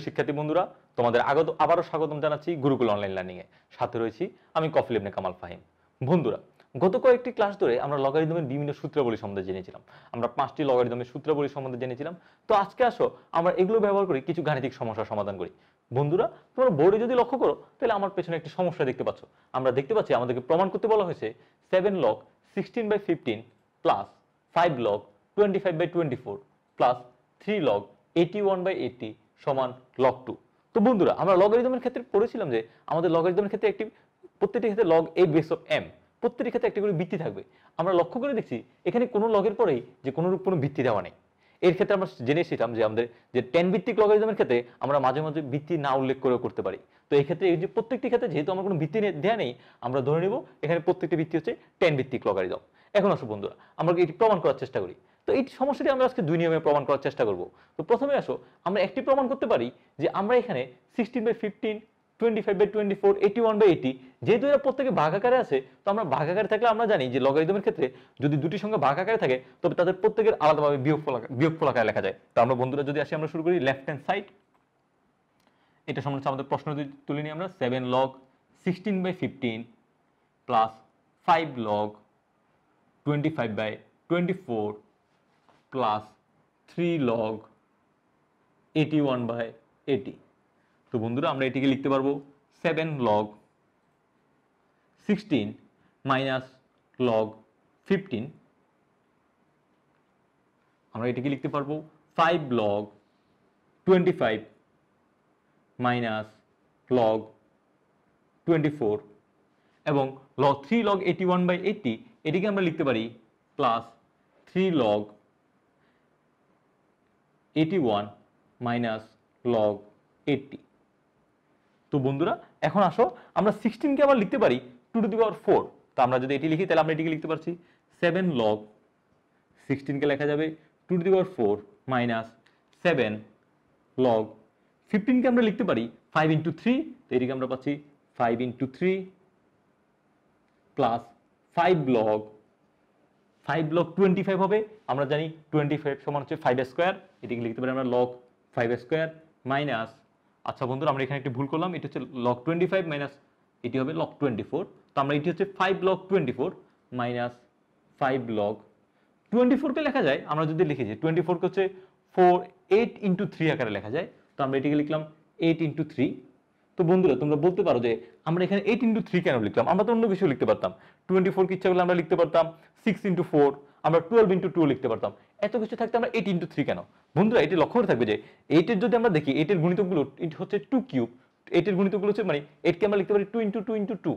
শিক্ষার্থী বন্ধুরা, তোমাদের আবারও স্বাগতম জানাচ্ছি গুরুকুল অনলাইন লার্নিং এ। সাথে রয়েছি আমি কফিল ইবনে কামাল ফাহিম। বন্ধুরা, গত কয়েকটি ক্লাস ধরে আমরা লগারিদমের বিভিন্ন সূত্রাবলী সম্বন্ধে জেনেছিলাম। আমরা 5টি লগারিদমের সূত্রাবলী সম্বন্ধে জেনেছিলাম। তো আজকে আসো আমরা এগুলো ব্যবহার করে কিছু গাণিতিক সমস্যার সমাধান করি। বন্ধুরা, তোমরা বোর্ডে যদি লক্ষ্য করো তাহলে আমার পেছনে একটি সমস্যা দেখতে পাচ্ছ। আমরা দেখতে পাচ্ছি আমাদেরকে প্রমাণ করতে বলা হয়েছে 7 log 16/15 plus 5 log 25/24 plus 3 log 81/80 সমান log 2। তো বন্ধুরা, আমরা লগারিদমের ক্ষেত্রে পড়েছিলাম যে আমাদের লগারিদমের ক্ষেত্রে প্রত্যেকটি ক্ষেত্রে log a base of m, প্রত্যেকটি ক্ষেত্রে একটি করে ভিত্তি থাকবে। আমরা লক্ষ্য করে দেখছি এখানে কোনো লগের পরেই যে কোনো ভিত্তি দেওয়া নেই। এর ক্ষেত্রে আমরা জেনে এসেছিলাম যে আমাদের যে 10 ভিত্তিক লগারিদমের ক্ষেত্রে আমরা মাঝে মাঝে ভিত্তি না উল্লেখ করেও করতে পারি। তো এই ক্ষেত্রে এই যে প্রত্যেকটি ক্ষেত্রে যেহেতু আমার কোনো ভিত্তি দেওয়া নেই, আমরা ধরে নেব এখানে প্রত্যেকটি ভিত্তি হচ্ছে 10 ভিত্তিক লগারিদম। এখন আসো বন্ধুরা, আমরা এটি প্রমাণ করার চেষ্টা করি। তো এই সমস্যাটি আমরা আজকে 2 নিয়মে প্রমাণ করার চেষ্টা করব। তো প্রথমে আসো আমরা একটি প্রমাণ করতে পারি যে আমরা এখানে 16/15, 25/24, 81/80 যেহেতু এরা প্রত্যেকে ভাগাকারে আছে, তো আমরা ভাগাকারে থাকলে আমরা জানি যে লগারিদমের ক্ষেত্রে যদি দুটি সংখ্যা ভাগাকারে থাকে তবে তাদের প্রত্যেকের আলাদাভাবে বিয়োগফল আকারে লেখা যায়। তো আমরা বন্ধুরা যদি আসি, আমরা শুরু করি লেফট হ্যান্ড সাইড। এটা সম্বন্ধে আমাদের প্রশ্ন তুলে নিই আমরা। 7 log 16/15 plus 5 log 25/24 plus 3 log 81/80। তো বন্ধুরা, আমরা এটিকে লিখতে পারবো 7 log 16 মাইনাস log 15। আমরা এটিকে লিখতে পারবো 5 log 25 মাইনাস log 24 এবং 3 log 81/80 এটিকে আমরা লিখতে পারি প্লাস 3 log 81 মাইনাস log 80। তো বন্ধুরা, এখন আসো আমরা 16 কে আবার লিখতে পারি 2 টু দি পাওয়ার 4। তো আমরা যদি এটি লিখি তাহলে আমরা এটিকে লিখতে পারছি 7 log 16 কে লেখা যাবে 2 two the power 4 minus 7 log 15 কে আমরা লিখতে পারি 5 into 3। তো এটিকে আমরা পাচ্ছি 5 into 3 প্লাস 5 log 25 হবে। আমরা জানি 25 সমান হচ্ছে 5 স্কয়ার। এটিকে লিখতে পারি আমরা log 5 স্কয়ার মাইনাস, আচ্ছা বন্ধুরা, আমরা এখানে একটি ভুল করলাম। এটা হচ্ছে log 25 মাইনাস এটি হবে log 24। তো আমরা এটি হচ্ছে 5 log 24 মাইনাস 5 log 24 কে লেখা যায়, আমরা যদি লিখি যে 24 কে হচ্ছে 8 into 3 আকারে লেখা যায়। তো আমরা এটিকে লিখলাম 8 into 3। তো বন্ধুরা, তোমরা বলতে পারো যে আমরা এখানে 8 into 3 কেন লিখলাম? আমরা তো অন্য কিছু লিখতে পারতাম। 24 কে ইচ্ছা করলে আমরা লিখতে পারতাম 6 into 4, আমরা 12 into 2 লিখতে পারতাম। এত কিছু থাকতে আমরা 8 into 3 কেন? বন্ধুরা, এটি লক্ষ্য করে থাকবে যে 8 এর যদি আমরা দেখি 8 এর গুণিতকগুলো হচ্ছে 2 কিউব। 8 এর গুণিতকগুলো হচ্ছে মানে 8 কে আমরা লিখতে পারি 2 into 2 into 2,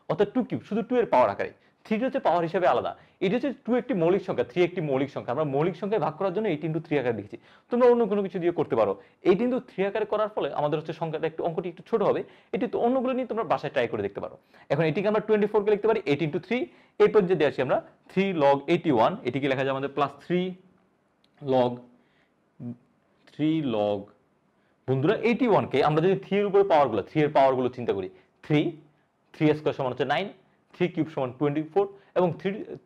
অর্থাৎ 2 কিউব, শুধু 2 এর পাওয়ার আকারে। 3 হচ্ছে পাওয়ার হিসাবে আলাদা। এটা হচ্ছে 2 একটি মৌলিক সংখ্যা, 3 একটি মৌলিক সংখ্যা। আমরা মৌলিক সংখ্যায় ভাগ করার জন্য 8 into 3 আকারে লিখেছি। তোমরা অন্য কোনো কিছু দিয়ে করতে পারো। 8 into 3 আকারে করার ফলে আমাদের হচ্ছে সংখ্যাটা অঙ্কটি একটু ছোট হবে। এটি তো অন্যগুলো নিয়ে তোমরা বাসায় ট্রাই করে দেখতে পারো। এখন এটিকে আমরা 24 কে লিখতে পারি 8 into 3। এরপর যদি আসি আমরা 3 log 81, এটিকে লেখা যায় আমাদের প্লাস 3 log বন্ধুরা 81 কে আমরা যদি 3 এর উপরে পাওয়ারগুলো 3 এর পাওয়ারগুলো চিন্তা করি, 3 স্কয়ার সমান হচ্ছে 9, 3 কিউব সমান 24 এবং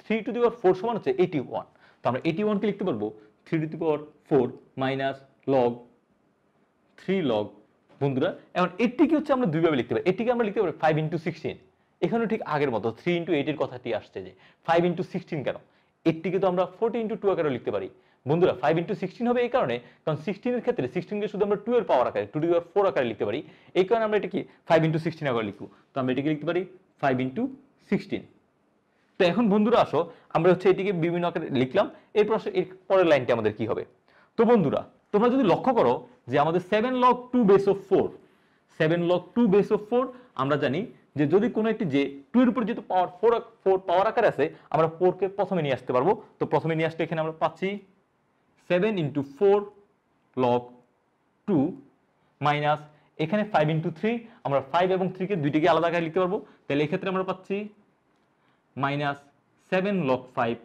3 টু দি পাওয়ার 4 সমান হচ্ছে 81। তো আমরা 81 কে লিখতে পারবো 3 two the power 4 minus log 3 log। বন্ধুরা, এখন 80 কে হচ্ছে আমরা দুইভাবে লিখতে পারি। 80 কে আমরা লিখতে পারি 5 into 16। এখানেও ঠিক আগের মতো 3 into 8 এর কথাটি আসছে যে 5 into 16 কেন? 80 কে তো আমরা 40 into 2 আকারে লিখতে পারি। বন্ধুরা, 5 into 16 হবে এই কারণে কারণ 16 এর ক্ষেত্রে 16 কে শুধু আমরা 2 এর পাওয়ার আকারে 2 টু দি পাওয়ার 4 আকারে লিখতে পারি। এই কারণে আমরা এটাকে 5 into 16 আকারে লিখব। তো আমরা এটাকে লিখতে পারি 5 into 16। তো এখন বন্ধুরা আসো আমরা হচ্ছে এটিকে বিভিন্ন আকারে লিখলাম। এরপর এর পরের লাইনটি আমাদের কি হবে? তো বন্ধুরা, তোমরা যদি লক্ষ্য করো যে আমাদের 7 log 2 base of 4, 7 log 2 base of 4, আমরা জানি যে যদি কোনো একটি যে 2 এর উপর যেহেতু পাওয়ার 4 পাওয়ার আকারে আছে, আমরা 4 কে প্রথমে নিয়ে আসতে পারবো। তো প্রথমে নিয়ে আসলে এখানে আমরা পাচ্ছি 7 into 4 log 2 মাইনাস এখানে 5 into 3, আমরা 5 এবং 3 কে দুইটিকে আলাদা আকারে লিখতে পারবো। তাহলে এই ক্ষেত্রে আমরা পাচ্ছি মাইনাস 7 log 5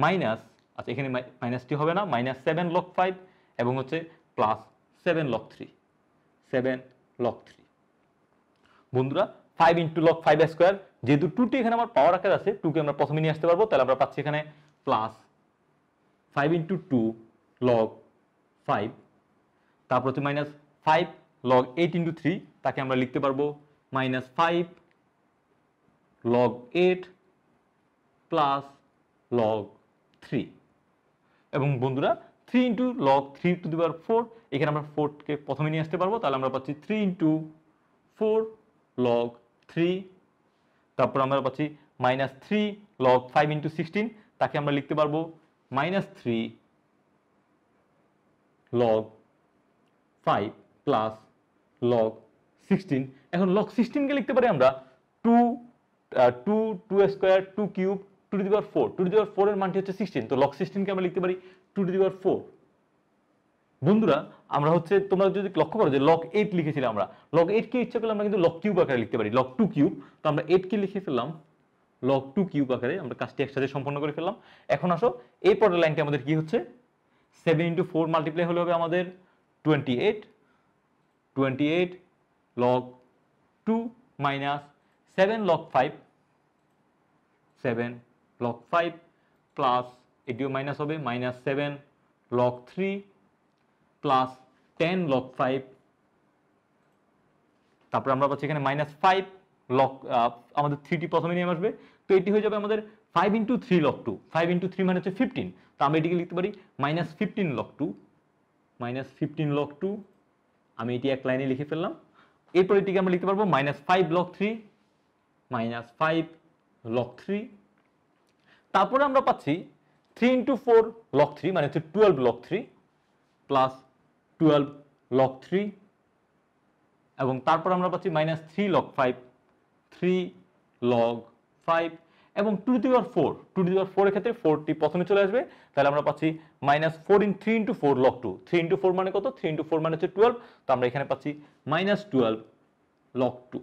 মাইনাস, আচ্ছা এখানে মাইনাসটি হবে না, মাইনাস 7 log 5 এবং হচ্ছে প্লাস 7 log 3, 7 log 3। বন্ধুরা, 5 into log 5 স্কয়ার, যেহেতু 2টি এখানে আমার পাওয়ার আকারে আছে, 2 কে আমরা প্রথমে নিয়ে আসতে পারবো। তাহলে আমরা পাচ্ছি এখানে প্লাস 5 into 2 log 5 তারপর হচ্ছে মাইনাস 5 লগ 8 ইন্টু 3, তাকে আমরা লিখতে পারবো মাইনাস 5 লগ 8 প্লাস লগ 3। এবং বন্ধুরা 3 into log 3 two the power 4, এখানে আমরা 4কে প্রথমে নিয়ে আসতে পারবো, তাহলে আমরা পাচ্ছি 3 ইন্টু 4 লগ 3। তারপর আমরা পাচ্ছি মাইনাস 3 লগ 5 ইন্টু 16, তাকে আমরা লিখতে পারবো মাইনাস 3 লগ 5 প্লাস লগ 16। এখন লগ 16 কে লিখতে পারি আমরা 2 2 square 2 cube to the power 4, to the power 4 এর মানটি হচ্ছে 16, তো লগ 16 কে আমরা লিখতে পারি 2 টু দি পাওয়ার 4। বন্ধুরা আমরা হচ্ছে তোমরা যদি লক্ষ্য করো যে লগ 8 লিখেছিলাম আমরা, লগ 8 কে ইচ্ছা করলে আমরা কিন্তু লগ কিউব আকারে লিখতে পারি, লগ 2 কিউব। তো আমরা 8 কে লিখে ফেললাম লগ 2 কিউব আকারে, আমরা কাজটি একসাথে সম্পন্ন করে ফেললাম। এখন আসো এই পরের লাইনটি আমাদের কি হচ্ছে, 7 ইন্টু 4 মাল্টিপ্লাই হলে হবে আমাদের 28 লগ 2 মাইনাস 7 লগ 5 প্লাস এটিও মাইনাস হবে মাইনাস 7 লগ 3 প্লাস 10 লগ 5। তারপর আমরা পাচ্ছি এখানে মাইনাস 5 লগ, আমাদের 3টি প্রথমে নিয়ে আসবে, তো এটি হয়ে যাবে আমাদের 5 ইন্টু 3 লগ 2, 5 ইন্টু 3 মানে হচ্ছে 15, তো আমরা এটিকে লিখতে পারি মাইনাস 15 লগ 2, মাইনাস 15 লগ 2। আমি এটি এক লাইনে লিখে ফেললাম। এরপর এটিকে আমরা লিখতে পারবো মাইনাস 5 লগ 3, মাইনাস 5 লগ 3। তারপরে আমরা পাচ্ছি 3 ইন্টু 4 লগ 3 মানে হচ্ছে 12 লগ 3 প্লাস 12 লগ 3, এবং তারপর আমরা পাচ্ছি মাইনাস 3 লগ 5, 3 লগ 5, এবং 2 two the power 4, 2 two the power 4 এর ক্ষেত্রে 4টি প্রথমে চলে আসবে, তাহলে আমরা পাচ্ছি minus 4 in 3 into 4 log 2, 3 into 4 মানে কত, 3 ইন্টু 4 মানে হচ্ছে 12, তো আমরা এখানে পাচ্ছি মাইনাস 12 লগ 2।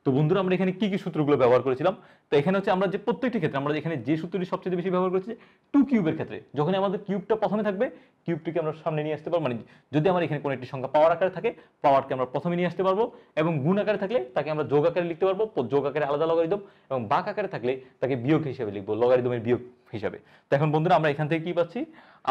তো বন্ধুরা আমরা এখানে কি কি সূত্রগুলো ব্যবহার করেছিলাম, তো এখানে হচ্ছে আমরা যে প্রত্যেকটি ক্ষেত্রে আমরা এখানে যে সূত্রটি সবচেয়ে বেশি ব্যবহার করেছি 2 কিউবের ক্ষেত্রে, যখন আমাদের কিউবটা প্রথমে থাকবে কিউবটিকে আমরা সামনে নিয়ে আসতে পারবো, মানে যদি আমার এখানে কোনো একটি সংখ্যা পাওয়ার আকারে থাকে পাওয়ারকে আমরা প্রথমে নিয়ে আসতে পারবো, এবং গুণ আকারে থাকলে তাকে আমরা যোগ আকারে লিখতে পারবো, যোগ আকারে আলাদা লগারিদম, এবং বাক আকারে থাকলে তাকে বিয়োগ হিসেবে লিখবো, লগারিদমের বিয়োগ হিসাবে। তো এখন বন্ধুরা আমরা এখান থেকে কি পাচ্ছি,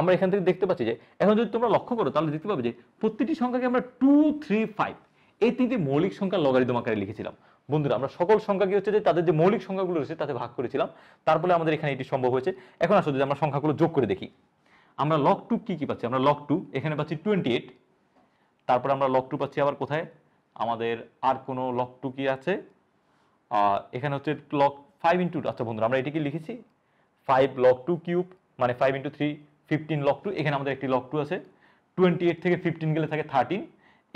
আমরা এখান থেকে দেখতে পাচ্ছি যে এখন যদি তোমরা লক্ষ্য করো তাহলে দেখতে পাবে যে প্রতিটি সংখ্যাকে আমরা 2 3 5 এই তিনটি মৌলিক সংখ্যা লগারিদম আকারে লিখেছিলাম। বন্ধুরা আমরা সকল সংখ্যা কি হচ্ছে যে তাদের যে মৌলিক সংখ্যাগুলো রয়েছে তাতে ভাগ করেছিলাম, তারপরে আমাদের এখানে এটি সম্ভব হয়েছে। এখন আসলে যদি আমরা সংখ্যাগুলো যোগ করে দেখি, আমরা লগ 2 কি কি পাচ্ছি, আমরা লগ 2 এখানে পাচ্ছি 28, তারপর আমরা লগ 2 পাচ্ছি আবার কোথায়, আমাদের আর কোনো লগ 2 কি আছে, এখানে হচ্ছে লগ 5 ইন্টু, আচ্ছা বন্ধুরা আমরা এটিকে লিখেছি 5 লগ 2 কিউব মানে 5 ইন্টু 3 15 লগ 2, এখানে আমাদের একটি লগ 2 আছে, 28 থেকে 15 গেলে থাকে 13,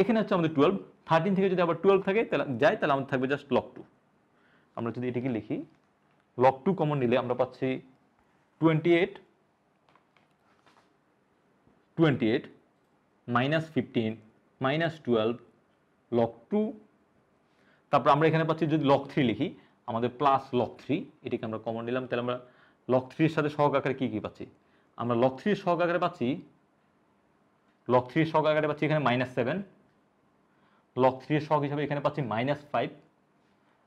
এখানে হচ্ছে আমাদের 12, 13 থেকে যদি আবার 12 থাকে তাহলে তাহলে আমাদের থাকবে জাস্ট লগ 2। আমরা যদি এটিকে লিখি লগ 2 কমন নিলে আমরা পাচ্ছি 28 মাইনাস 15 মাইনাস 12 লগ 2। তারপর আমরা এখানে পাচ্ছি যদি লগ 3 লিখি আমাদের প্লাস লগ 3, এটিকে আমরা কমন নিলাম, তাহলে আমরা লগ 3 এর সাথে সহগ আকারে কি কি পাচ্ছি, আমরা লগ 3 এর সহগ আকারে পাচ্ছি, লগ 3 এর সহগ আকারে পাচ্ছি এখানে মাইনাস 7, লগ 3 এর সহগ হিসাবে এখানে পাচ্ছি মাইনাস 5,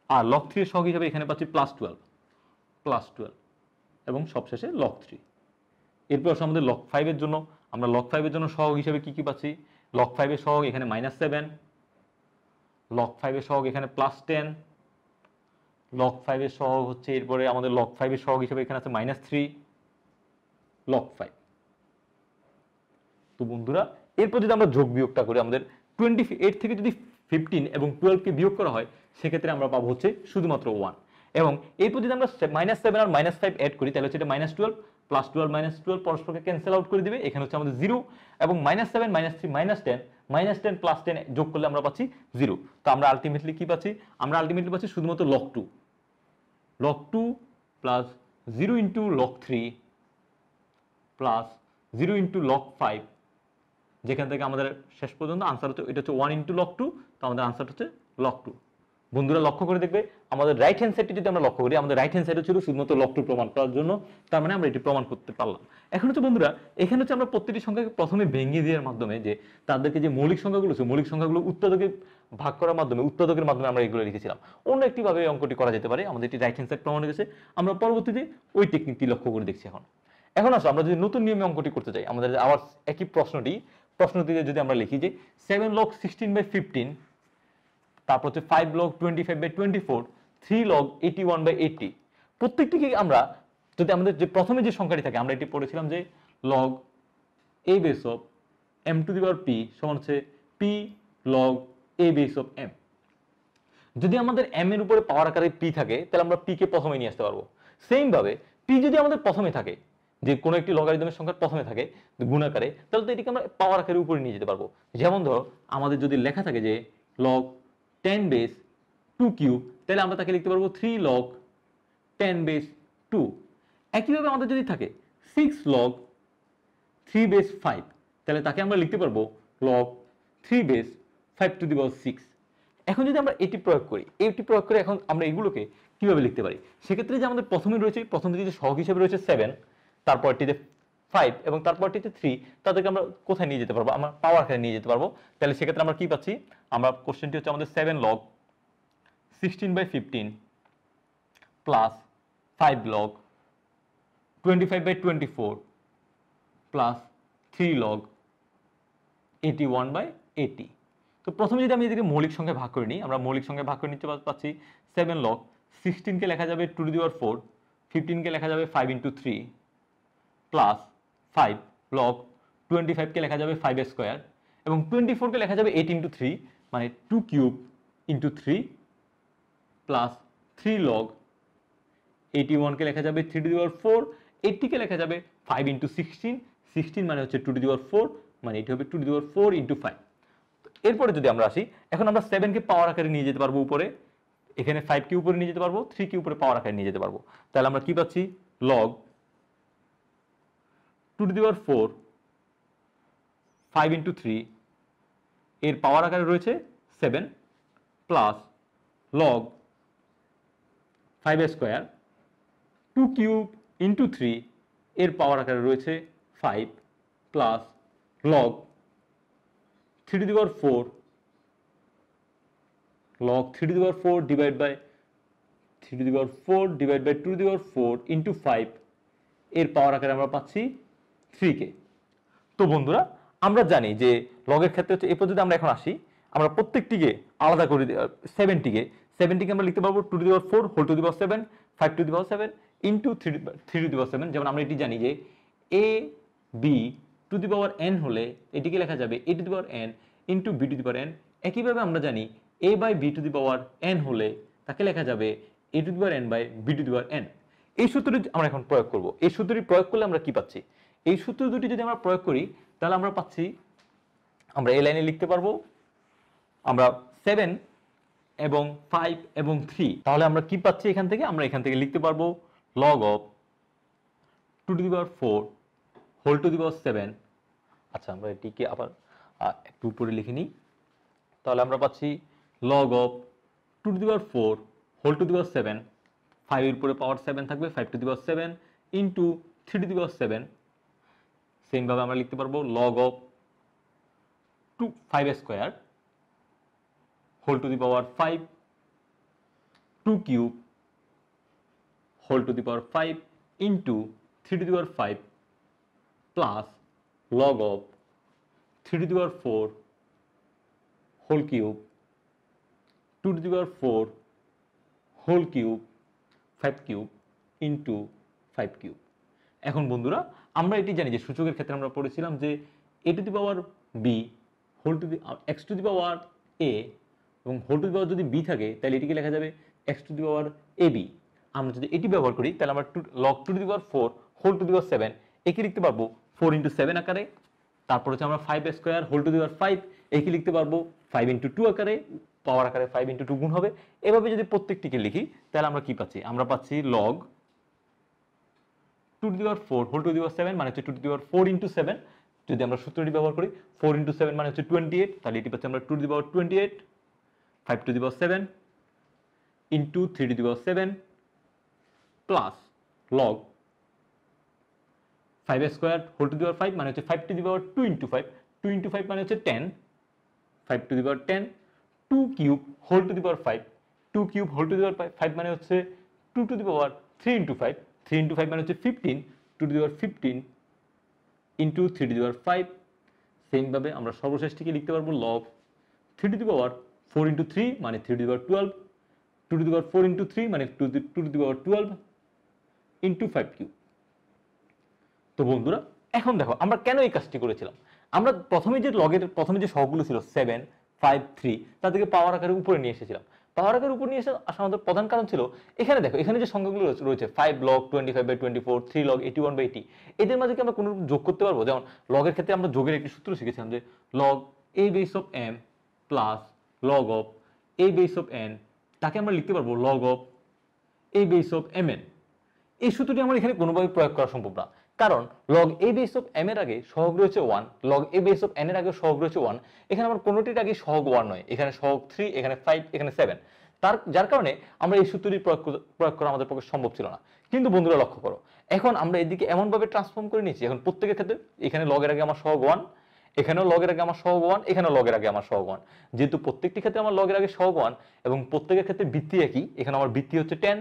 আর লগ 3 এর সহগ হিসাবে এখানে পাচ্ছি প্লাস 12 এবং সবশেষে লগ 3। এরপর আমাদের লগ 5 এর জন্য, আমরা লগ 5 এর জন্য সহগ হিসাবে কি কি পাচ্ছি, লগ 5 এর সহগ এখানে মাইনাস 7, লগ 5 এর সহগ এখানে প্লাস 10, লগ 5 এর সহগ হচ্ছে এরপরে আমাদের লগ 5 এর সহগ হিসাবে এখানে আছে মাইনাস 3 লগ 5। তো বন্ধুরা এরপর যদি আমরা যোগ বিয়োগটা করি, আমাদের 28 থেকে যদি 15 এবং 12 কে বিয়োগ করা হয় সেক্ষেত্রে আমরা পাবো হচ্ছে শুধুমাত্র 1, এবং এরপর যদি আমরা মাইনাস 7 আর মাইনাস 5 অ্যাড করি তাহলে হচ্ছে এটা মাইনাস 12 প্লাস 12 মাইনাস 12 পরস্পরকে ক্যান্সেল আউট করে দিবে, এখানে হচ্ছে আমাদের 0, এবং মাইনাস 7 মাইনাস 3 মাইনাস 10 প্লাস 10 যোগ করলে আমরা পাচ্ছি 0। তো আমরা আলটিমেটলি কি পাচ্ছি, আমরা আলটিমেটলি পাচ্ছি শুধুমাত্র log 2 plus 0 into log 3 plus 0 into log 5, যেখান থেকে আমাদের শেষ পর্যন্ত আনসার হচ্ছে এটা হচ্ছে 1 ইন্টু লগ 2, তো আমাদের আনসার হচ্ছে লগ 2। বন্ধুরা লক্ষ্য করে দেখবে আমাদের রাইট হ্যান্ড সাইডটি যদি আমরা লক্ষ্য করি, আমাদের রাইট হ্যান্ড সাইডে ছিল শুধুমাত্র লগ 2 প্রমাণ করার জন্য, তার মানে আমরা এটি প্রমাণ করতে পারলাম। এখন হচ্ছে বন্ধুরা এখানে হচ্ছে আমরা প্রত্যেকটি সংখ্যাকে প্রথমে ভেঙে দেওয়ার মাধ্যমে যে তাদেরকে যে মৌলিক সংখ্যাগুলো আছে মৌলিক সংখ্যাগুলো উৎপাদকে ভাগ করার মাধ্যমে উৎপাদকের মাধ্যমে আমরা এগুলো লিখেছিলাম। অন্য একটিভাবে অঙ্কটি করা যেতে পারে, আমাদের এটি রাইট হ্যান্ড সাইড প্রমাণ হয়ে গেছে, আমরা পরবর্তীতে ওই টেকনিকটি লক্ষ্য করে দেখছি। এখন আসো আমরা যদি নতুন নিয়মে অঙ্কটি করতে চাই, আমাদের আবার একই প্রশ্নটি প্রশ্নটিতে যদি আমরা লিখি যে 7 log 16/15, তারপর হচ্ছে 5 log 25/24, 3 log 81/80, প্রত্যেকটিকে আমরা যদি আমাদের যে প্রথমে যে সংখ্যাটি থাকে আমরা এটি পড়েছিলাম যে log a base of m to the power p সমান হচ্ছে p log a base of m। যদি আমাদের m এর উপরে পাওয়ার আকারে p থাকে তাহলে আমরা p কে প্রথমে নিয়ে আসতে পারবো। সেম ভাবে p যদি আমাদের প্রথমে থাকে, যে কোনো একটি লগারিদমের সংখ্যা প্রথমে থাকে গুণাকারে, তাহলে তো এটিকে আমরা পাওয়ার আকারে উপরে নিয়ে যেতে পারবো। যেমন ধরো আমাদের যদি লেখা থাকে যে log 10 base 2 কিউব, তাহলে আমরা তাকে লিখতে পারবো 3 log 10 base 2। একইভাবে আমাদের যদি থাকে 6 log 3 base 5, তাহলে তাকে আমরা লিখতে পারবো log 3 base 5 to the power 6। এখন যদি আমরা এটি প্রয়োগ করি, এখন আমরা এগুলোকে কিভাবে লিখতে পারি? সেক্ষেত্রে যে আমাদের প্রথমে রয়েছে, প্রথমটিতে যে সহগ হিসেবে রয়েছে 7, তারপরটিতে 5 এবং তারপরটিতে 3, তাদেরকে আমরা কোথায় নিয়ে যেতে পারবো? আমরা পাওয়ার আকারে নিয়ে যেতে পারবো। তাহলে সেক্ষেত্রে আমরা কি পাচ্ছি? আমরা কোশ্চেনটি হচ্ছে আমাদের 7 log 16/15 plus 5 log 25/24 plus 3 log 81/80। তো প্রথমে যদি আমি এদিকে মৌলিক সংখ্যায় ভাগ করে নিই, আমরা মৌলিক সংখ্যায় ভাগ করে নিতে পাচ্ছি 7 log 16 কে লেখা যাবে 2 to the power 4, 15 কে লেখা যাবে 5 into 3 প্লাস 5 log 25 কে লেখা যাবে 5 স্কয়ার এবং 24 কে লেখা যাবে 8 into 3 মানে 2 কিউব into 3 প্লাস 3 log 81 কে লেখা যাবে 3 to the power 4, 80 কে লেখা যাবে 5 into 16, 16 মানে হচ্ছে 2 to the power 4, মানে এটি হবে 2 to the power 4 into 5। এরপরে যদি আমরা আসি, এখন আমরা 7 কে পাওয়ার আকারে নিয়ে যেতে পারবো উপরে, এখানে 5 কে উপরে নিয়ে যেতে পারবো, 3 কে উপরে পাওয়ার আকারে নিয়ে যেতে পারবো। তাহলে আমরা কি পাচ্ছি? log 2 to the power 4 5 into 3 এর পাওয়ার আকারে রয়েছে 7 plus log 5 square 2 cube into 3 এর পাওয়ার আকারে রয়েছে 5 plus log 3 to the power 4 log 3 to the power 4 divided by 3 to the power 4 divided by 2 to the power 4 into 5 এর পাওয়ার আকারে আমরা পাচ্ছি 3 কে। তো বন্ধুরা আমরা জানি যে লগের ক্ষেত্রে হচ্ছে, এরপর যদি আমরা এখন আসি, আমরা প্রত্যেকটিকে আলাদা করে 70টিকে আমরা লিখতে পারবো 2 to the power 4 whole to the power 7, 5 to the power 7 into 3 to the power 7। যেমন আমরা এটি জানি যে a b to the power n হলে এটিকে লেখা যাবে a to the power n into b to the power n। একইভাবে আমরা জানি a by b to the power n হলে তাকে লেখা যাবে a to the power n by b to the power n। এই সূত্রটি আমরা এখন প্রয়োগ করব। এই সূত্রটি প্রয়োগ করলে আমরা কি পাচ্ছি? এই সূত্র দুটি যদি আমরা প্রয়োগ করি তাহলে আমরা পাচ্ছি, আমরা এই লাইনে লিখতে পারবো আমরা 7 এবং 5 এবং 3। তাহলে আমরা কি পাচ্ছি এখান থেকে? আমরা এখান থেকে লিখতে পারবো log of 2 to the power 4 whole to the power 7। আচ্ছা, আমরা এটিকে আবার একটু উপরে লিখে নিই। তাহলে আমরা পাচ্ছি log of 2 to the power 4 whole to the power 7, 5 এর উপরে পাওয়ার 7 থাকবে, 5 to the power 7 into 3 to the power 7। Same ভাবে আমরা লিখতে পারবো log of 5 square whole to the power 5, 2 cube whole to the power 5 into 3 to the power 5 plus log of 3 to the power 4 whole cube 2 to the power 4 whole cube 5 cube into 5 cube। এখন বন্ধুরা আমরা এটি জানি যে সূচকের ক্ষেত্রে আমরা পড়েছিলাম যে a to the power b whole to the x to the power a এবং whole to the power যদি b থাকে তাহলে এটিকে লেখা যাবে x to the power ab। আমরা যদি এটি ব্যবহার করি তাহলে আমরা log 2 to the power 4 whole to the power 7 একে লিখতে পারবো 4 into 7 আকারে। তারপর হচ্ছে আমরা 5 square whole to the power 5 একে লিখতে পারবো 5 into 2 আকারে, পাওয়ার আকারে 5 into 2 গুণ হবে। এভাবে যদি প্রত্যেকটিকে লিখি তাহলে আমরা কি পাচ্ছি? আমরা পাচ্ছি log 2 to the power 4 whole to the power 7 মানে হচ্ছে 2 to the power 4 into 7। যদি আমরা সূত্রটি ব্যবহার করি 4 into 7 মানে হচ্ছে 28, তাহলে এটি পাচ্ছি আমরা 2 to the power 28, 5 to the power 7 into 3 to the power 7 plus log 5 square whole to the power 5 মানে হচ্ছে 5 to the power 2 into 5, 2 into 5 মানে হচ্ছে 10, 5 to the power 10, 2 cube whole to the power 5, 2 cube whole to the power 5 মানে হচ্ছে 2 to the power 3 into 5, 3 into 5 মানে হচ্ছে 15, 2 to the power 15 into 3 to the power 5, same ভাবে আমরা সর্বশেষটিকে লিখতে পারবো log 3 two the power 4 into 3 মানে 3 two the power 12, 2 two the power 4 into 3 মানে 2 two the power 12 into 5 cube. তো বন্ধুরা এখন দেখো আমরা কেন এই কাজটি করেছিলাম। আমরা প্রথমে যে লগের প্রথমে যে সহগগুলো ছিল 7, 5, 3 তাদেরকে পাওয়ার আকারে উপরে নিয়ে এসেছিলাম। পাওয়ার আকারে উপরে নিয়ে আসা আমাদের প্রধান কারণ ছিল এখানে দেখো এখানে যে সংখ্যাগুলো রয়েছে 5 log 25/24, 3 log 81/80, এদের মাঝে কি আমরা কোনো যোগ করতে পারবো? যেমন লগের ক্ষেত্রে আমরা যোগের একটি সূত্র শিখেছিলাম যে log a base of m plus log of a base of n, তাকে আমরা লিখতে পারবো log of a base of mn। এই সূত্রটি আমার এখানে কোনোভাবে প্রয়োগ করা সম্ভব না, কারণ log a base of m এর আগে সহগ রয়েছে 1, log a base of n এর আগে সহগ রয়েছে 1, এখানে আমার কোনোটির আগে সহগ 1 নয়, এখানে সহগ 3, এখানে 5, এখানে 7, যার কারণে আমরা এই সূত্রটি প্রয়োগ করা আমাদের পক্ষে সম্ভব ছিল না। কিন্তু বন্ধুরা লক্ষ্য করো, এখন আমরা এদিকে এমনভাবে ট্রান্সফর্ম করে নিয়েছি, এখন প্রত্যেকের ক্ষেত্রে এখানে লগের আগে আমার সহগ 1, এখানেও লগের আগে আমার সহগ 1, এখানেও লগের আগে আমার সহগ 1, যেহেতু প্রত্যেকটি ক্ষেত্রে আমার লগের আগে সহগ 1 এবং প্রত্যেকের ক্ষেত্রে ভিত্তি একই, এখানে আমার ভিত্তি হচ্ছে 10,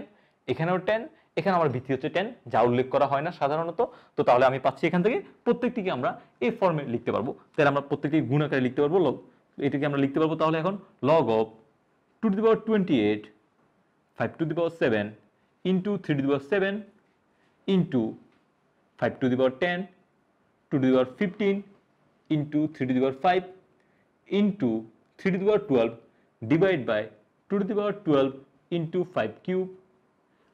এখানেও 10, এখানে আমার ভিত্তি হচ্ছে 10, যা উল্লেখ করা হয় না সাধারণত। তো তাহলে আমি পাচ্ছি এখান থেকে প্রত্যেকটিকে আমরা এই ফর্মে লিখতে পারবো, তাহলে আমরা প্রত্যেকটি গুণ আকারে লিখতে পারবো। এটাকে আমরা লিখতে পারবো তাহলে এখন log of 2 to the power 28, 5 to the power 7 into 3 to the power 7 into 5 to the power 10, 2 to the power 15 into 3 to the power 5 into 3 to the power 12 divided by 2 to the power 12 into 5 cube।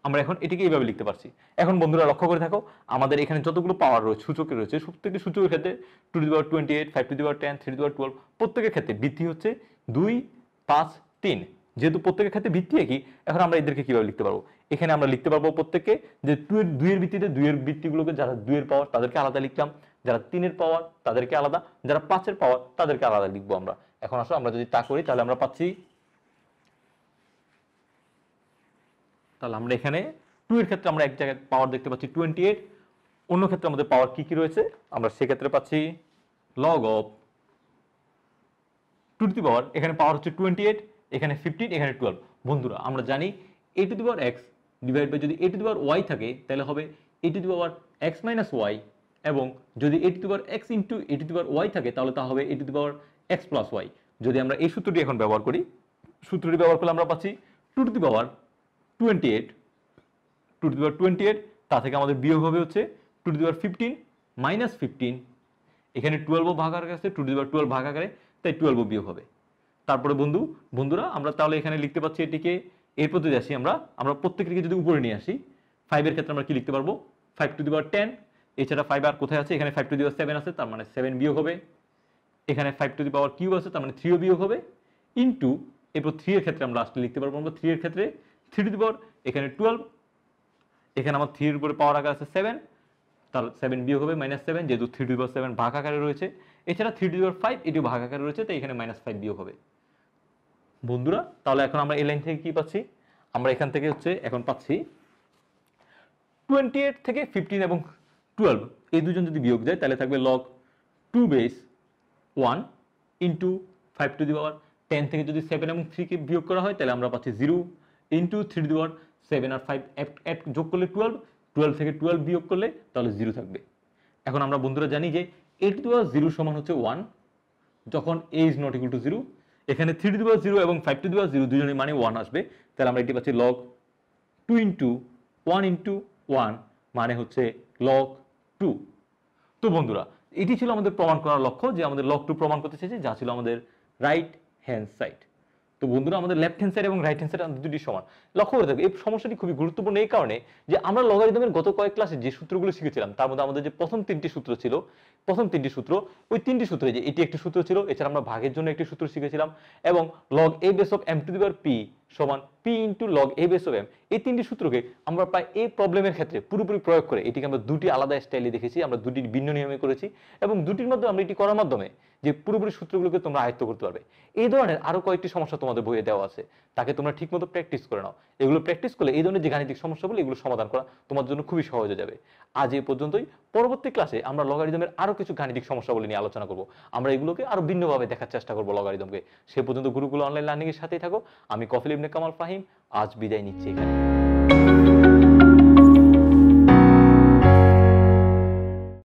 আমরা এখন এটিকে এইভাবে লিখতে পারছি। এখন বন্ধুরা লক্ষ্য করে থাকো, আমাদের এখানে যতগুলো পাওয়ার রয়েছে সূচকে রয়েছে, প্রত্যেকটি সূচকের ক্ষেত্রে 2 to the power 28, 5 to the power 10, 3 to the power 12 প্রত্যেকের ক্ষেত্রে ভিত্তি হচ্ছে 2, 5, 3। যেহেতু প্রত্যেকের ক্ষেত্রে ভিত্তি একই, এখন আমরা এদেরকে কিভাবে লিখতে পারবো? এখানে আমরা লিখতে পারবো প্রত্যেককে যে 2 এর ভিত্তিতে 2 এর ভিত্তিগুলোকে, যারা 2 এর পাওয়ার তাদেরকে আলাদা লিখলাম, যারা 3 এর পাওয়ার তাদেরকে আলাদা, যারা 5 এর পাওয়ার তাদেরকে আলাদা লিখবো আমরা। এখন আসো আমরা যদি তা করি তাহলে আমরা পাচ্ছি, তাহলে আমরা এখানে 2 এর ক্ষেত্রে আমরা এক জায়গায় পাওয়ার দেখতে পাচ্ছি 28, অন্য ক্ষেত্রে আমাদের পাওয়ার কি কি রয়েছে আমরা সেক্ষেত্রে পাচ্ছি log of 2 to the power, এখানে পাওয়ার হচ্ছে 28, এখানে 15, এখানে 12। বন্ধুরা আমরা জানি a to the power x divide by যদি a to the power y থাকে তাহলে হবে a to the power x minus y, এবং যদি a to the power x into a to the power y থাকে তাহলে তা হবে a to the power x plus y। যদি আমরা এই সূত্রটি এখন ব্যবহার করি, সূত্রটি ব্যবহার করলে আমরা পাচ্ছি 2 to the power 28, 2 to the power 28, তা থেকে আমাদের বিয়োগ হবে হচ্ছে 2 to the power 15 minus 15, এখানে 12 ভাগ আকারে আছে, 2 to the power 12 ভাগ আকারে, তাই 12 বিয়োগ হবে। তারপরে বন্ধুরা আমরা তাহলে এখানে লিখতে পাচ্ছি এটিকে, এরপর যদি আসি আমরা প্রত্যেকটিকে যদি উপরে নিয়ে আসি, 5 এর ক্ষেত্রে আমরা কি লিখতে পারবো 5 to the power 10, এছাড়া 5 আর কোথায় আছে, এখানে 5 to the power 7 আছে, তার মানে 7 বিয়োগ হবে, এখানে 5 to the power কিউব আছে, তার মানে 3 ও বিয়োগ হবে, ইনটু এরপর 3 এর ক্ষেত্রে আমরা আসলে লিখতে পারবো আমরা 3 এর ক্ষেত্রে 3 to the power এখানে 12, এখানে আমার 3 এর উপরে পাওয়ার আকার আছে 7, তার 7 বিয়োগ হবে -7, যেহেতু 3 to the power 7 ভাগ আকারে রয়েছে, এছাড়া 3 to the power 5 এটিও ভাগ আকারে রয়েছে, তাই এখানে -5 বিয়োগ হবে। বন্ধুরা তাহলে এখন আমরা এই লাইন থেকে কি পাচ্ছি, আমরা এখান থেকে হচ্ছে এখন পাচ্ছি 28 থেকে 15 এবং 12 এই দুজন যদি বিয়োগ যায় তাহলে থাকবে log 2 base 1 into 5 to the power 10 থেকে যদি 7 এবং 3 কে বিয়োগ করা হয় তাহলে আমরা পাচ্ছি 0 into 3 to the power 7 আর 5 এড যোগ করলে 12 থেকে 12 বিয়োগ করলে তাহলে 0 থাকবে। এখন আমরা বন্ধুরা জানি যে a to the power 0 সমান হচ্ছে 1 যখন a is not equal to 0, এখানে 3 to the power 0 এবং 5 to the power 0 দুজনের মানে 1 আসবে, তাহলে আমরা এটি পাচ্ছি log 2 into 1 into 1 মানে হচ্ছে log 2। তো বন্ধুরা এটি ছিল আমাদের প্রমাণ করার লক্ষ্য, যে আমাদের log 2 প্রমাণ করতে চেয়েছি, যা ছিল আমাদের রাইট হ্যান্ড সাইড। তো বন্ধুরা আমাদের লেফট হ্যান্ড সাইড এবং রাইট হ্যান্ড সাইড দুটি সমান। লক্ষ্য করে থাকবে এই সমস্যাটি খুবই গুরুত্বপূর্ণ এই কারণে যে আমরা লগারিদমের গত কয়েক ক্লাসে যে সূত্রগুলো শিখেছিলাম তার মধ্যে আমাদের যে প্রথম তিনটি সূত্র ছিল, ওই তিনটি সূত্রে যে এটি একটি সূত্র ছিল, এছাড়া আমরা ভাগের জন্য একটি সূত্র শিখেছিলাম, এবং log a base of m to the power p সমান p into log a base of m, এই তিনটি সূত্রকে আমরা প্রায় এই প্রবলেমের ক্ষেত্রে পুরোপুরি প্রয়োগ করে এটিকে আমরা দুটি আলাদা স্টাইলে দেখেছি, আমরা দুটি ভিন্ন নিয়মে করেছি, এবং দুটির মধ্যে আমরা এটি করার মাধ্যমে যে পুরোপুরি সূত্রগুলোকে তোমরা আয়ত্ত করতে পারবে। এই ধরনের আরো কয়েকটি সমস্যা তোমাদের বইয়ে দেওয়া আছে, তাকে তোমরা ঠিকমতো প্র্যাকটিস করে নাও। এগুলো প্র্যাকটিস করলে এই ধরনের যে গাণিতিক সমস্যাগুলো এগুলো সমাধান করা তোমার জন্য খুবই সহজ হয়ে যাবে। আজ এই পর্যন্তই। পরবর্তী ক্লাসে আমরা লগারিদমের আরো কিছু গাণিতিক সমস্যাগুলো নিয়ে আলোচনা করব, আমরা এগুলোকে আরো ভিন্নভাবে দেখার চেষ্টা করব লগারিদমকে। সে পর্যন্ত গুরুকুল অনলাইন লার্নিং এর সাথেই থাকো। আমি কফিল ইবনে কামাল ফাহিম আজ বিদায় নিচ্ছি এখানে।